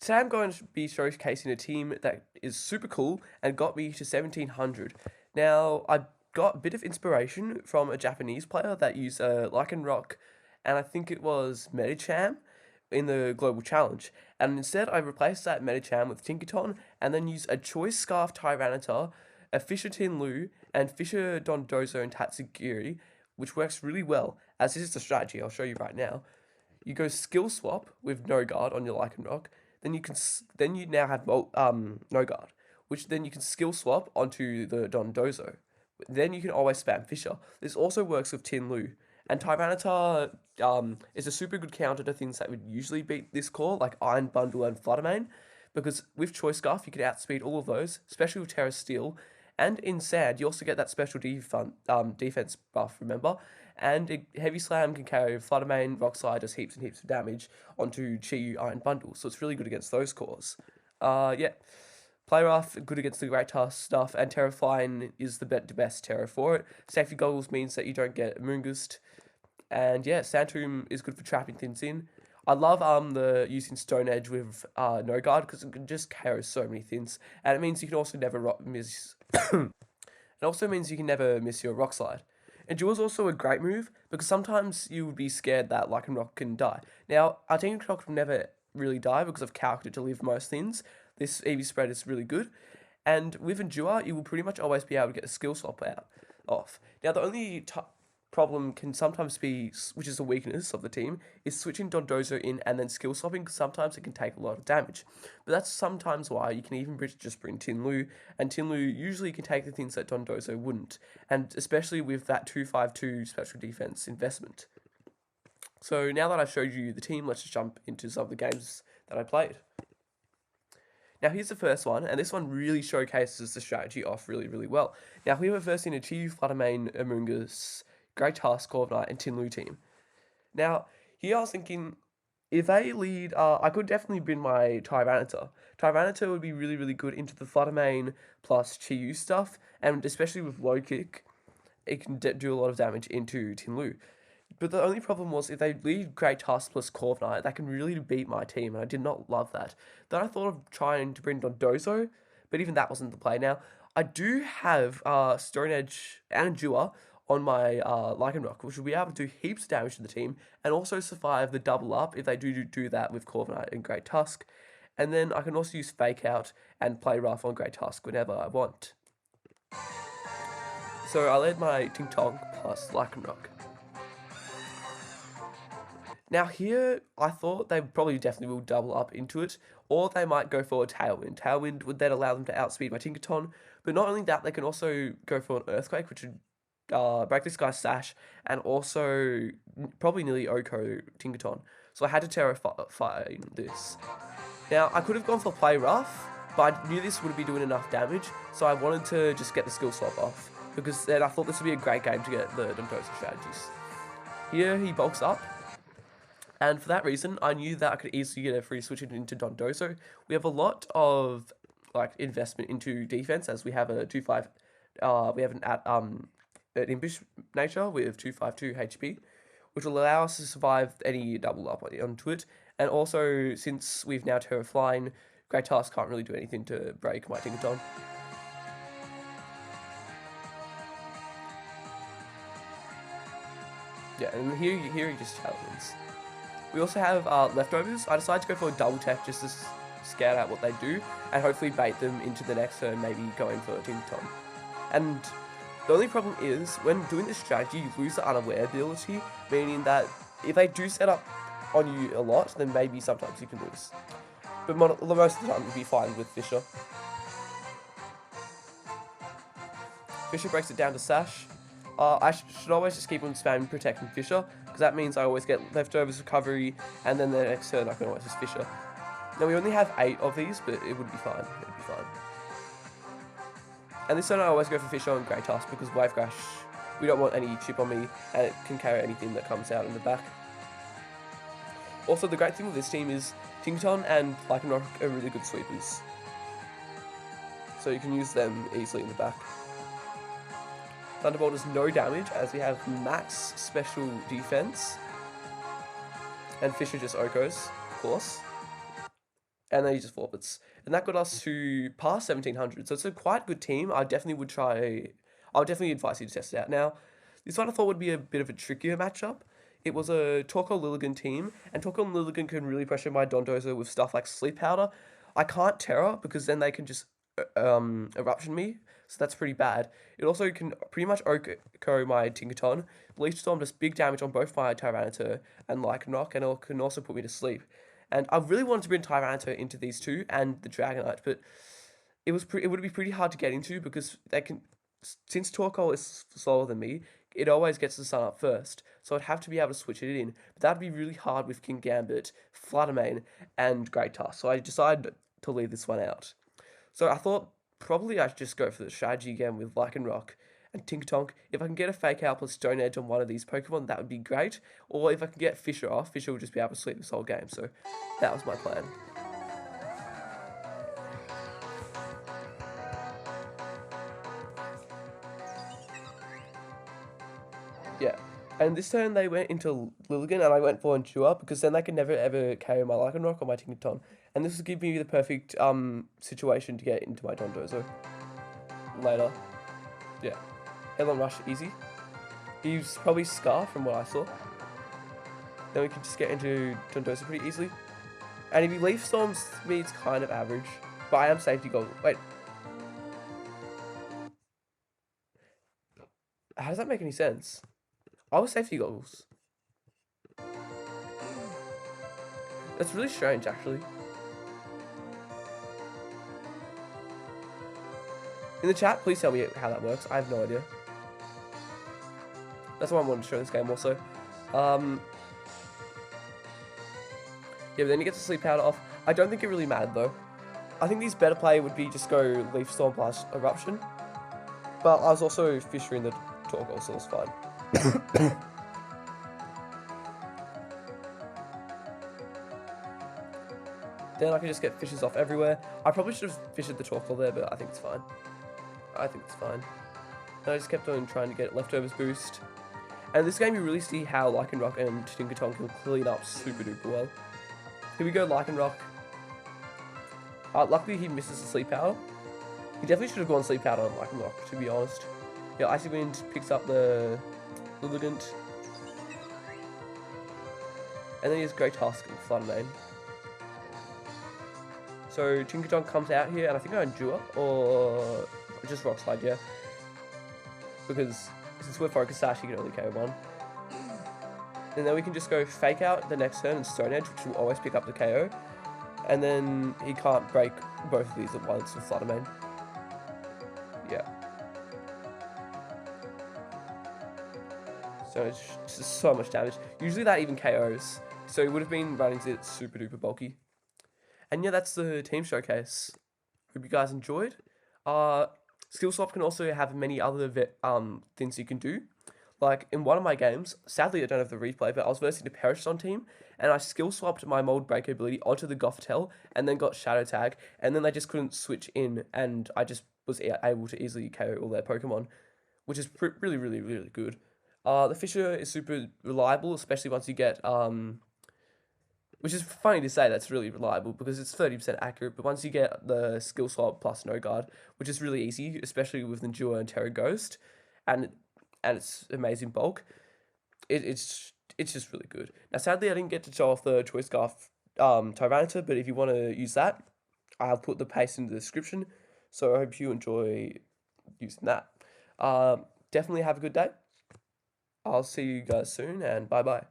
Today I'm going to be showcasing a team that is super cool and got me to 1700. Now, I got a bit of inspiration from a Japanese player that used Lycanroc, and I think it was Medicham in the Global Challenge. And instead, I replaced that Medicham with Tinkaton, and then used a Choice Scarf Tyranitar, a Fissure Tin Lu, and Fissure Dondozo and Tatsugiri, which works really well, as this is the strategy I'll show you right now. You go skill swap with no guard on your Lycanroc, then then you now have no guard, which then you can skill swap onto the Dondozo. Then you can always spam Fissure. This also works with Tin Lu. And Tyranitar is a super good counter to things that would usually beat this core, like Iron Bundle and Fluttermane, because with Choice Scarf you can outspeed all of those, especially with Terra Steel. And in Sand, you also get that special defense buff, remember? And Heavy Slam can carry Fluttermane, Rock Slide, does heaps and heaps of damage onto Chi Iron Bundle, so it's really good against those cores. Yeah. Play Rough, good against the Great Task stuff, and Terrifying is the best Terra for it. Safety Goggles means that you don't get Moongust. And yeah, Santoom is good for trapping things in. I love the using Stone Edge with no guard because it can just carry so many things, and it means you can also never miss. It also means you can never miss your Rock Slide. Endure is also a great move because sometimes you would be scared that Lycanroc can die. Now, our Tinkatonk will never really die because I've calculated to live most things. This EV spread is really good. And with Endure, you will pretty much always be able to get a skill swap off. Now, the only problem can sometimes be, which is a weakness of the team, is switching Dondozo in and then skill swapping, because sometimes it can take a lot of damage. But that's sometimes why you can even just bring Tin Lu, and Tin Lu usually can take the things that Dondozo wouldn't, and especially with that 252 special defense investment. So now that I've showed you the team, let's just jump into some of the games that I played. Now here's the first one, and this one really showcases the strategy off really, really well. Now we have a first in a Chi, Fluttermane, Amoongus, Great Task, Corviknight, and Tin Lu team. Now, here I was thinking, if they lead, I could definitely bring my Tyranitar. Tyranitar would be really, really good into the Fluttermane plus Chi stuff, and especially with low kick, it can do a lot of damage into Tin Lu. But the only problem was, if they lead Great Task plus Corviknight, that can really beat my team, and I did not love that. Then I thought of trying to bring Dondozo, but even that wasn't the play. Now, I do have Stone Edge and Endure on my Lycanroc, which will be able to do heaps of damage to the team, and also survive the double up if they do that with Corviknight and Great Tusk. And then I can also use Fake Out and play rough on Great Tusk whenever I want. So I led my Tinkatonk plus Lycanroc. Now here, I thought they probably definitely will double up into it, or they might go for a Tailwind. Tailwind would then allow them to outspeed my Tinkaton, but not only that, they can also go for an Earthquake, which would break this guy's Sash, and also probably nearly Oko Tinkaton. So I had to terrify this. Now, I could have gone for Play Rough, but I knew this wouldn't be doing enough damage, so I wanted to just get the skill swap off, because then I thought this would be a great game to get the Dondozo strategies. Here, he bulks up, and for that reason, I knew that I could easily get a free switch into Dondozo. We have a lot of investment into defense, as we have a 2-5. We have an Impish nature with 252 HP, which will allow us to survive any double up onto it. And also, since we've now Terra Flying, Great Task can't really do anything to break my Tinkaton. Yeah, and here he just challenges. We also have leftovers. I decided to go for a double tech just to scout out what they do, and hopefully bait them into the next turn, maybe going for a Tinkaton. And the only problem is, when doing this strategy, you lose the unaware ability, meaning that if they do set up on you a lot, then maybe sometimes you can lose. But most of the time, you'll be fine with Fissure. Fissure breaks it down to Sash. I should always just keep on spamming protecting Fissure, because that means I always get leftovers recovery, and then the next turn I can always just Fissure. Now, we only have 8 of these, but it would be fine. It would be fine. And this turn I always go for Fissure on Great Task, because Wave Crash, we don't want any chip on me, and it can carry anything that comes out in the back. Also, the great thing with this team is Tinkaton and Lycanroc are really good sweepers, so you can use them easily in the back. Thunderbolt does no damage, as we have max special defense, and Fissure just Okos, of course. and then he just forfeits. And that got us to past 1700. So it's a quite good team. I definitely would try. I would definitely advise you to test it out. Now, this one I thought would be a bit of a trickier matchup. It was a Torkoal Lilligant team, and Torkoal and Lilligant can really pressure my dondozo with stuff like Sleep Powder. I can't Terror because then they can just eruption me, so that's pretty bad. It also can pretty much OHKO my Tinkaton. Leaf Storm does big damage on both my Tyranitar and Lycanroc, and it can also put me to sleep. And I really wanted to bring Tyranitar into these two and the Dragonite, but it would be pretty hard to get into because they can, since Torkoal is slower than me, it always gets the sun up first, so I'd have to be able to switch it in. But that'd be really hard with King Gambit, Fluttermane, and Great Tusk, so I decided to leave this one out. So I thought probably I should just go for the strategy again with Lycanroc and Tinkatonk. If I can get a Fake Out plus Stone Edge on one of these Pokemon, that would be great. Or if I can get Fissure off, Fissure will just be able to sweep this whole game. So that was my plan. Yeah. And this turn they went into Lilligant and I went for Endure because then they can never ever KO my Lycanroc or my Tinkaton. And this would give me the perfect situation to get into my dondozo later. Yeah. Headlong Rush, easy. He's probably Scar from what I saw. Then we can just get into dondozo pretty easily. And if he Leaf Storms me, it's kind of average. But I am safety goal. Wait. How does that make any sense? I was safety goggles. That's really strange, actually. In the chat, please tell me how that works. I have no idea. That's why I wanted to show this game also. Yeah, but then you get the Sleep Powder off. I don't think it really mattered, though. I think this better play would be just go Leaf Storm plus Eruption. But I was also Fissure in the Torkoal, so it was fine. Then I can just get Fissures off everywhere. I probably should have Fissured the Torkoal there, but I think it's fine. I think it's fine. And I just kept on trying to get Leftovers boost. And this game you really see how Lycanroc and Tinkatonk can clean up super duper well. Here we go, Lycanroc. Luckily he misses the Sleep Powder. He definitely should have gone Sleep Powder on Lycanroc, to be honest. Yeah, Icy Wind picks up the Lilligant. And then he has Great Tusk and Fluttermane. So Tinkatonk comes out here, and I think I Endure, or just Rock Slide, yeah. Because since we're Focus Sash, he can only KO one. And then we can just go Fake Out the next turn and Stone Edge, which will always pick up the KO. And then he can't break both of these at once with Fluttermane. Yeah. So it's just so much damage. Usually that even KOs. So it would have been running it super duper bulky. And yeah, that's the team showcase. Hope you guys enjoyed. Skill Swap can also have many other things you can do. Like in one of my games, sadly I don't have the replay, but I was versing the Periston team, and I skill swapped my Mold Break ability onto the Gothitelle, and then got Shadow Tag, and then they just couldn't switch in, and I just was able to easily KO all their Pokemon, which is really, really, really good. The Fissure is super reliable, especially once you get which is funny to say that's really reliable because it's 30% accurate, but once you get the Skill Swap plus No Guard, which is really easy, especially with Endure and Terra Ghost, and it's amazing bulk, it's just really good. Now, sadly, I didn't get to show off the Choice Scarf Tyranitar, but if you want to use that, I'll put the paste in the description, so I hope you enjoy using that. Definitely have a good day. I'll see you guys soon, and bye-bye.